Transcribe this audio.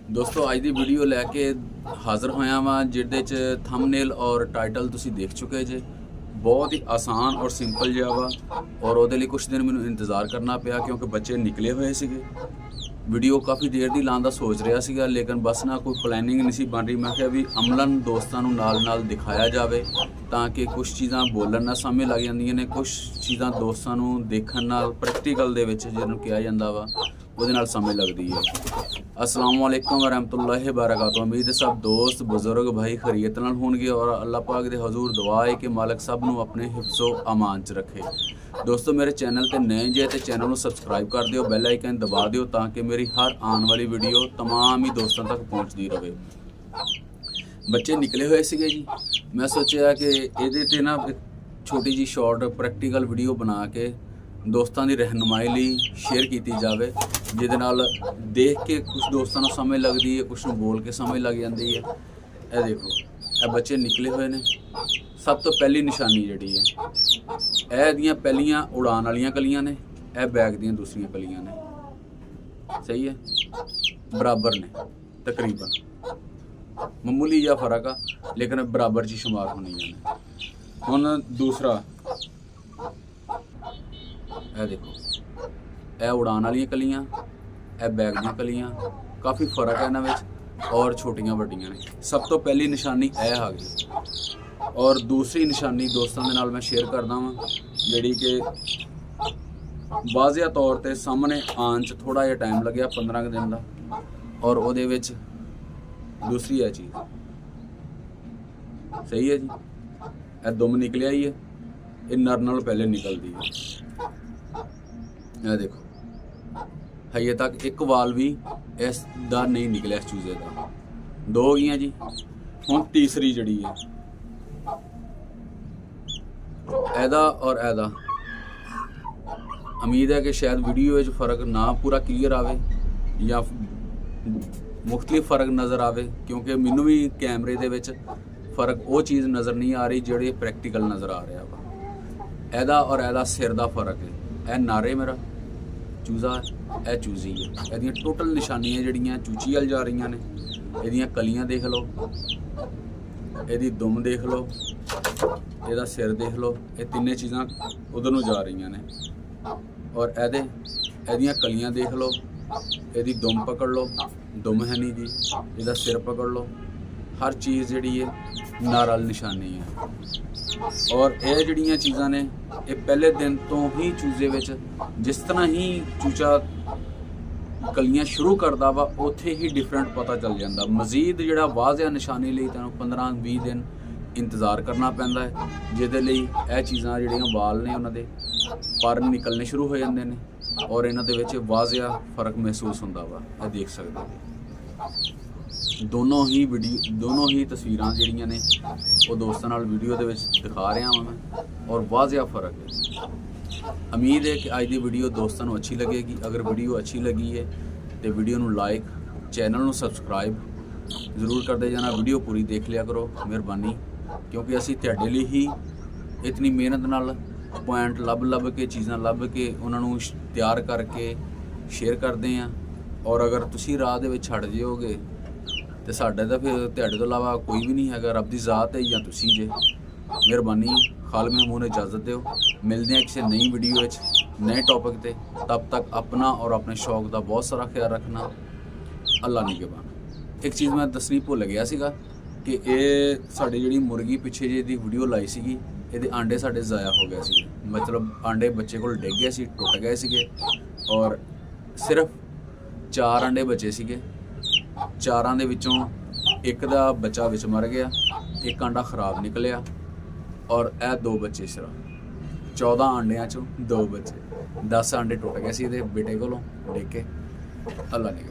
दोस्तों अज की वीडियो लैके हाज़र होया वा जिहदे च थंबनेल और टाइटल तुसी देख चुके जे। बहुत ही आसान और सिंपल जिहा वा और उहदे लई कुछ दिन मैनूं इंतज़ार करना पिया क्योंकि बच्चे निकले हुए सीगे। वीडियो काफ़ी देर दी लाउण दा सोच रहा सीगा लेकिन बस ना कोई प्लैनिंग नहीं सी बन रही। मैं कहा भी अमलन दोस्तां नूं नाल दिखाया जाए ताकि कुछ चीज़ां बोलन ना समझ लग जांदियां ने, कुछ चीज़ां दोस्तां नूं देखण नाल प्रैक्टिकल दे विच जिहनूं कहा जांदा वा ਉਹਦੇ ਨਾਲ ਸਮਝ लगती है। अस्सलाम वालेकुम वरहमतुल्लाहि वबरकातुहू। उम्मीद है सब दोस्त बुजुर्ग भाई खैरियत नाल होणगे और अल्लाह पाक दे हजूर दुआ है कि मालक सब नूं अपने हिफ्ज़ो अमान च रखे। दोस्तों मेरे चैनल ते नए जे तो चैनल नूं सबसक्राइब कर दिओ, बैल आइकन दबा दिओ ताकि मेरी हर आने वाली वीडियो तमाम ही दोस्तों तक पहुँचती रहे। बच्चे निकले हुए सीगे जी। मैं सोचा कि इहदे ते ना छोटी जी शॉर्ट प्रैक्टिकल वीडियो बना के दोस्तों की रहनुमाई लिए शेयर की जाए, जिहदे नाल देख के कुछ दोस्तों को समझ लगती है, कुछ बोल के समझ लग जाती है। यह देखो ये बच्चे निकले हुए ने। सब तो पहली निशानी जिहड़ी है यह दियां पहलियां उड़ान वालियां कलियां ने, यह बैग दियां दूसरियां कलियां ने। सही है, बराबर ने तकरीबन, मामूली जिहा फर्क आ लेकिन बराबर च शुमार होनी ने। हुण दूसरा यह देखो यह उड़ान वाली कलियां, यह बैग दी कलियां, काफ़ी फर्क है इन्हां और छोटियां वड्डियां ने। सब तो पहली निशानी यह आ गई और दूसरी निशानी दोस्तों के नाल मैं शेयर करदा वां जिहड़ी कि वाज़िया तौर पर सामने आन च थोड़ा जिहा टाइम लग्या 15 दिन का, और उहदे विच दूसरी है चीज़। सही है जी, यह दुम निकलिया ही है, ये नर नाल पहले निकलती है। यह देखो हजे तक एक वाल भी इसका नहीं निकलिया, इस चूजे का। दो हो गई जी। हुण तीसरी जड़ी है एदा और एदा। उम्मीद है कि शायद वीडियो में फ़र्क ना पूरा क्लीयर आवे या मुख्तलिफ फ़र्क नज़र आवे, क्योंकि मैनू भी कैमरे दे विच फ़र्क वो चीज़ नज़र नहीं आ रही जिहड़ी प्रैक्टिकल नज़र आ रहा वा। एदा और एदा सिर का फ़र्क है। यह नारे मेरा चूज़ा है, यह चूज़ी है। यदियाँ टोटल निशानियाँ जिहड़ियां चूची वाल जा रही ने। यदियाँ कलियां देख लो, यदी दुम देख लो, यदा सिर देख लो, ये तीने चीज़ां उधर नूं जा रही ने। और यदियाँ कलियां देख लो, यदी दुम पकड़ लो, दुम है नहीं जी, यदा सिर पकड़ लो, हर चीज़ जिहड़ी है नार वाली निशानी है। और यह जिहड़ियां चीज़ां ने ये पहले दिन तो ही चूजे विच जिस तरह ही चूचा कलियां शुरू करता वा उत्थे ही डिफरेंट पता चल जाता। मजीद जिहड़ा वाज़िया निशानी लई तैनूं 15-20 दिन इंतज़ार करना पैंदा है, जिहदे लई यह चीज़ां जिहड़ियां वाल ने उन्हां दे पर निकलने शुरू हो जाते हैं और इन्हां दे विच वाज़िया फ़र्क महसूस होंदा वा। यह देख सकते हो दोनों ही तस्वीरां जिहड़ियां ने वो दोस्तों नाल वीडियो दे विच दिखा रहा हाँ मैं, और वाज़िया फ़र्क है। उम्मीद है कि अज की वीडियो दोस्तों को अच्छी लगेगी। अगर वीडियो अच्छी लगी है तो वीडियो को लाइक, चैनल को सबसक्राइब जरूर करते जाना। वीडियो पूरी देख लिया करो मेहरबानी, क्योंकि असी तुहाडे लई ही इतनी मेहनत नाल पॉइंट लभ के चीज़ां लभ के उन्होंने तैयार करके शेयर करते हैं। और अगर तुसी राह दे विच छड्ड जाओगे तो साडा तो फिर तुहाडे तो इलावा कोई भी नहीं है। रब की ज़ात है या तुसी जे। मेहरबानी खाल महमूद ने इजाज़त दो। मिलते हैं किसी नई वीडियो नए टॉपिक ते। तब तक अपना और अपने शौक का बहुत सारा ख्याल रखना। अल्लाह निगहबान। एक चीज़ मैं दसनी भुल गया सीगा कि ये साड़ी जिहड़ी मुर्गी पिछे जी दी वीडियो लाई सीगी, ये आंडे साढ़े ज़ाया हो गए सी। मतलब आंडे बच्चे को डिग गए सी, टुट गए सीगे और सिर्फ 4 आंडे बचे सीगे। 4 दे विचों एक दा बच्चा विच मर गया, एक आंडा खराब निकलिया और यह 2 बच्चे सिर्फ 14 आंडियां चों 2 बच्चे। 10 आंडे टुट गए सी बेटे कोलों डिग के। अल्लाह ने